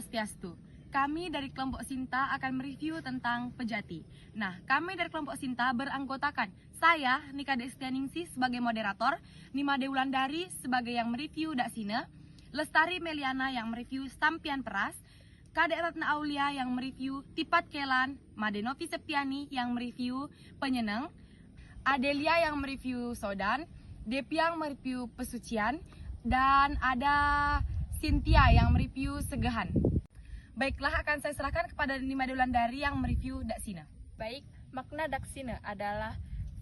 Swastiastu. Kami dari kelompok Sinta akan mereview tentang Pejati. Nah, kami dari kelompok Sinta beranggotakan saya, Nika Destianingsih sebagai moderator, Nimade Wulandari sebagai yang mereview Daksina, Lestari Meliana yang mereview Sampian Peras, Kadek Ratna Aulia yang mereview Tipat Kelan, Made Novi Septiani yang mereview Penyeneng, Adelia yang mereview Sodan, Depi yang mereview Pesucian, dan ada Cynthia yang mereview Segahan. Baiklah, akan saya serahkan kepada Nimade Wulandari yang mereview Daksina. Baik, makna Daksina adalah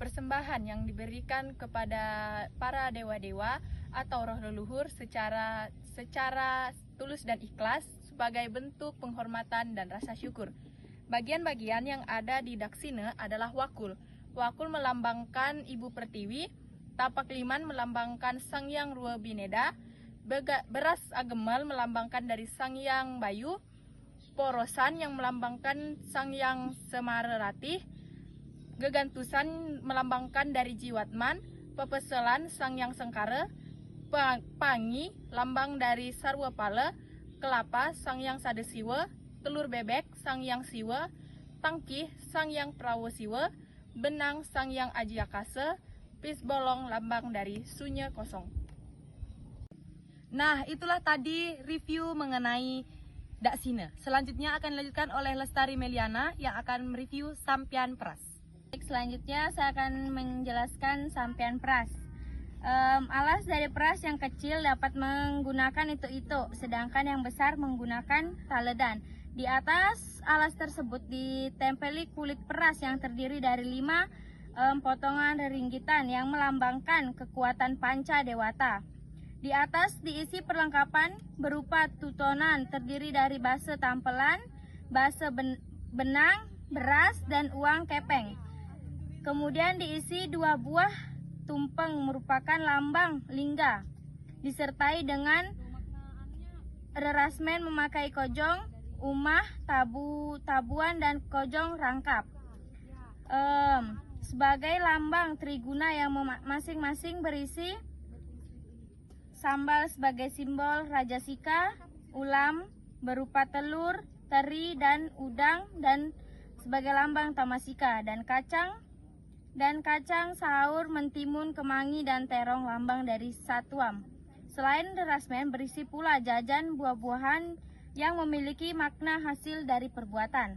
persembahan yang diberikan kepada para dewa-dewa atau roh leluhur secara tulus dan ikhlas sebagai bentuk penghormatan dan rasa syukur. Bagian-bagian yang ada di Daksina adalah wakul. Wakul melambangkan Ibu Pertiwi, tapak liman melambangkan Sang Hyang Rua Bineda, beras agemal melambangkan dari Sang Hyang Bayu, porosan yang melambangkan Sang Hyang Semarerati, gegantusan melambangkan dari Jiwatman, pepeselan Sang Hyang Sengkara, pangi lambang dari Sarwapala, kelapa Sang Hyang Sadesiwa, telur bebek Sang Hyang Siwa, tangkih Sang Hyang Prawosiwa, benang Sang Hyang Ajiakasa, pis bolong lambang dari Sunya Kosong. Nah, itulah tadi review mengenai Daksina. Selanjutnya akan dilanjutkan oleh Lestari Meliana yang akan mereview Sampian Peras. Selanjutnya saya akan menjelaskan Sampian Peras. Alas dari peras yang kecil dapat menggunakan itu, sedangkan yang besar menggunakan taledan. Di atas alas tersebut ditempeli kulit peras yang terdiri dari 5 potongan ringgitan yang melambangkan kekuatan panca dewata. Di atas diisi perlengkapan berupa tutonan terdiri dari base tampelan, base benang, beras, dan uang kepeng. Kemudian diisi 2 buah tumpeng merupakan lambang lingga, disertai dengan rerasmen memakai kojong, umah, tabuan, dan kojong rangkap. Sebagai lambang triguna yang masing-masing berisi sambal sebagai simbol Rajasika, ulam berupa telur, teri, dan udang dan sebagai lambang Tamasika, dan kacang sahur, mentimun, kemangi, dan terong lambang dari Satuam. Selain derasmen berisi pula jajan buah-buahan yang memiliki makna hasil dari perbuatan.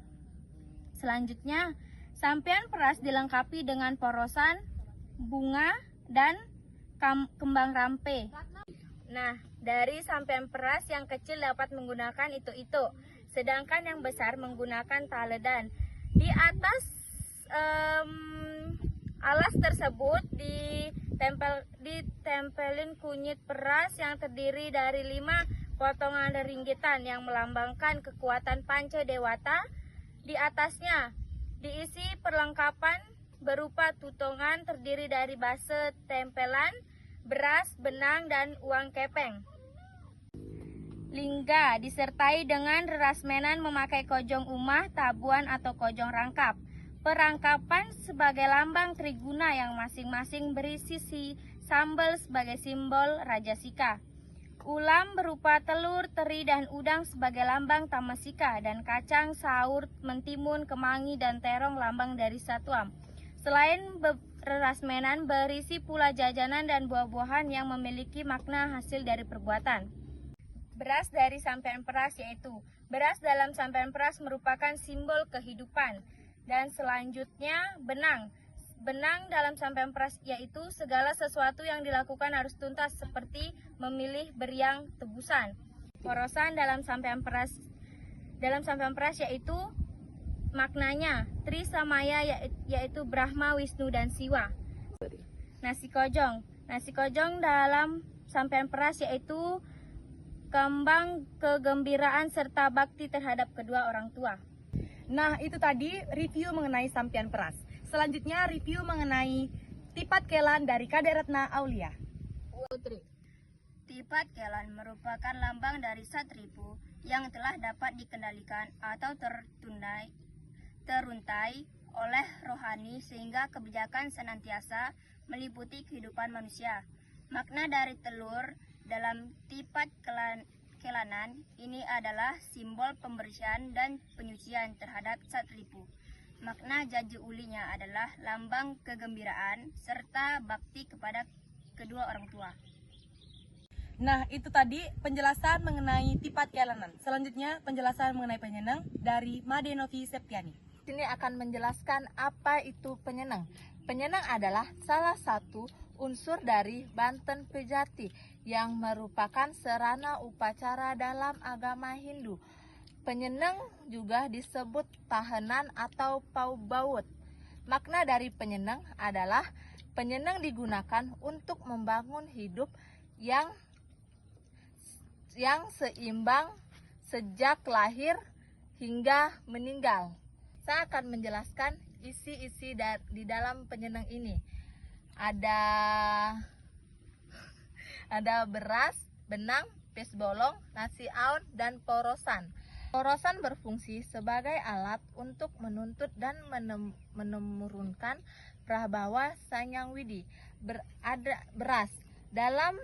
Selanjutnya, Sampian Peras dilengkapi dengan porosan, bunga, dan kembang rampe. Nah, dari Sampian Peras yang kecil dapat menggunakan itu, sedangkan yang besar menggunakan taledan. Di atas alas tersebut ditempelin kunyit peras yang terdiri dari 5 potongan ringgitan yang melambangkan kekuatan panca dewata. Di atasnya diisi perlengkapan berupa tutongan terdiri dari base tempelan, beras, benang, dan uang kepeng. Lingga disertai dengan rerasmenan memakai kojong umah, tabuan, atau kojong rangkap. Perangkapan sebagai lambang triguna yang masing-masing berisi sambal sebagai simbol Rajasika. Ulam berupa telur, teri, dan udang sebagai lambang Tamasika, dan kacang, saur, mentimun, kemangi, dan terong lambang dari Satuam. Selain rerasmenan berisi pula jajanan dan buah-buahan yang memiliki makna hasil dari perbuatan. Beras dari Sampian Peras yaitu beras dalam Sampian Peras merupakan simbol kehidupan. Dan selanjutnya benang. Benang dalam Sampian Peras yaitu segala sesuatu yang dilakukan harus tuntas seperti memilih beriang tebusan. Porosan dalam Sampian Peras yaitu maknanya Trisamaya yaitu Brahma, Wisnu, dan Siwa. Nasi kojong dalam Sampian Peras yaitu kembang kegembiraan serta bakti terhadap kedua orang tua. Nah, itu tadi review mengenai Sampian Peras. Selanjutnya review mengenai Tipat Kelan dari Kadek Ratna Aulia. Tipat Kelan merupakan lambang dari Satripu yang telah dapat dikendalikan atau teruntai oleh rohani sehingga kebijakan senantiasa meliputi kehidupan manusia. Makna dari telur dalam Tipat Kelanan ini adalah simbol pembersihan dan penyucian terhadap Satripu. Makna janji ulinya adalah lambang kegembiraan serta bakti kepada kedua orang tua. Nah, itu tadi penjelasan mengenai Tipat Kelanan. Selanjutnya penjelasan mengenai penyeneng dari Made Novi Septiani. Sini akan menjelaskan apa itu penyeneng. Penyeneng adalah salah satu unsur dari Banten Pejati yang merupakan sarana upacara dalam agama Hindu. Penyeneng juga disebut tahanan atau paubaut. Makna dari penyeneng adalah penyeneng digunakan untuk membangun hidup yang seimbang sejak lahir hingga meninggal. Saya akan menjelaskan isi-isi di dalam penyeneng ini. Ada beras, benang, pes bolong, nasi aon, dan porosan. Porosan berfungsi sebagai alat untuk menuntut dan menurunkan Prabhawa Sanyang Widi. Beras dalam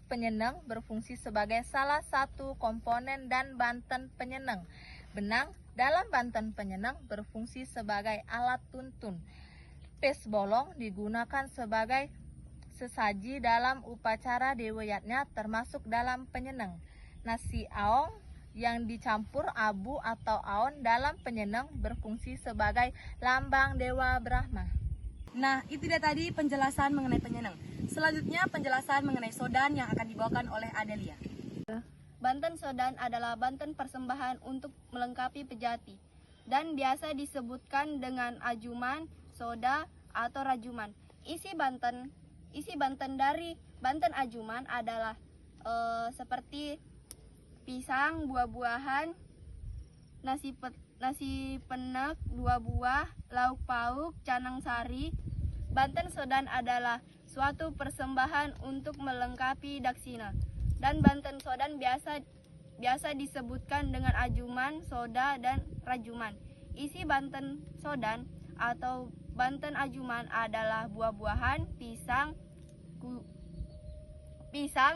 penyeneng berfungsi sebagai salah satu komponen dan Banten penyeneng. Benang dalam Banten penyeneng berfungsi sebagai alat tuntun. Pes bolong digunakan sebagai sesaji dalam upacara Dewa Yatnya termasuk dalam penyeneng. Nasi aong yang dicampur abu atau aon dalam penyeneng berfungsi sebagai lambang Dewa Brahma. Nah, itu dia tadi penjelasan mengenai penyeneng. Selanjutnya penjelasan mengenai sodan yang akan dibawakan oleh Adelia. Banten sodan adalah banten persembahan untuk melengkapi pejati dan biasa disebutkan dengan ajuman, soda, atau rajuman. Isi banten dari banten ajuman adalah seperti pisang, buah-buahan, nasi penek 2 buah, lauk pauk, canang sari. Banten sodan adalah suatu persembahan untuk melengkapi daksina. Dan banten sodan biasa disebutkan dengan ajuman, soda, dan rajuman. Isi banten sodan atau banten ajuman adalah buah-buahan, pisang,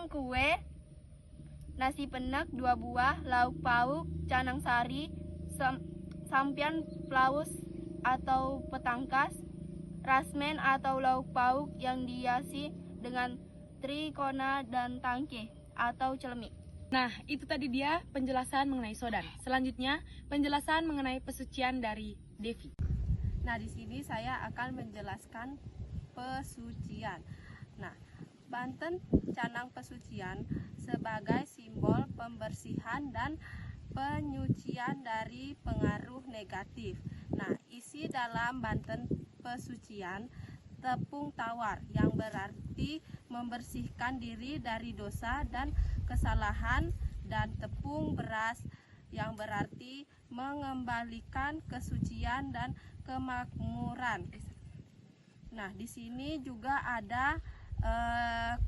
kue, nasi penek 2 buah, lauk pauk, canang sari, sampian plaus atau petangkas, rasmen atau lauk pauk yang dihiasi dengan trikona dan tangke atau celemik. Nah, itu tadi dia penjelasan mengenai sodan. Selanjutnya, penjelasan mengenai pesucian dari Devi. Nah, di sini saya akan menjelaskan pesucian. Nah, Banten canang pesucian sebagai simbol pembersihan dan penyucian dari pengaruh negatif. Nah, isi dalam Banten pesucian tepung tawar yang berarti membersihkan diri dari dosa dan kesalahan, dan tepung beras yang berarti mengembalikan kesucian dan kemakmuran. Nah, di sini juga ada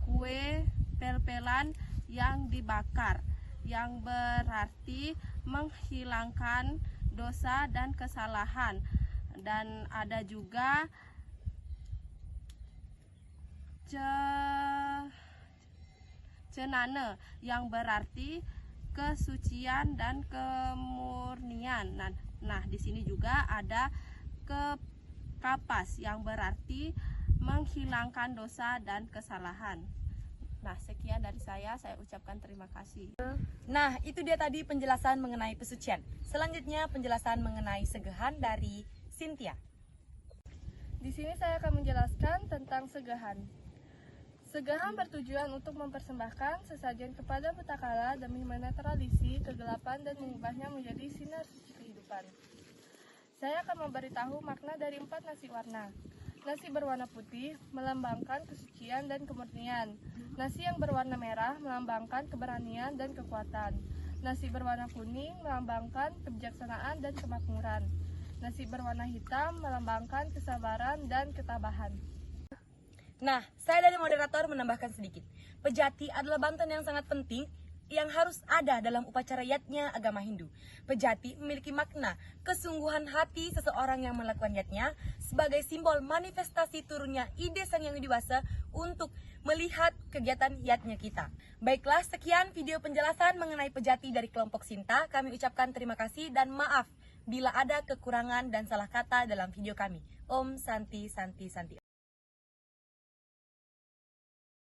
kue pel-pelan yang dibakar yang berarti menghilangkan dosa dan kesalahan, dan ada juga cenane yang berarti kesucian dan kemurnian. Nah, di sini juga ada kapas yang berarti menghilangkan dosa dan kesalahan. Nah, sekian dari saya ucapkan terima kasih. Nah, itu dia tadi penjelasan mengenai pesucian. Selanjutnya penjelasan mengenai segehan dari Cynthia. Di sini saya akan menjelaskan tentang segahan. Segahan bertujuan untuk mempersembahkan sesajen kepada Putakala demi menetralisi kegelapan dan mengubahnya menjadi sinar suci kehidupan. Saya akan memberitahu makna dari 4 nasi warna. Nasi berwarna putih melambangkan kesucian dan kemurnian. Nasi yang berwarna merah melambangkan keberanian dan kekuatan. Nasi berwarna kuning melambangkan kebijaksanaan dan kemakmuran. Nasi berwarna hitam melambangkan kesabaran dan ketabahan. Nah, saya dari moderator menambahkan sedikit. Pejati adalah Banten yang sangat penting yang harus ada dalam upacara yatnya agama Hindu. Pejati memiliki makna kesungguhan hati seseorang yang melakukan yatnya sebagai simbol manifestasi turunnya ide Sang Yang Widi Wasa untuk melihat kegiatan yatnya kita. Baiklah, sekian video penjelasan mengenai pejati dari kelompok Sinta. Kami ucapkan terima kasih dan maaf bila ada kekurangan dan salah kata dalam video kami. Om Santi Santi Santi.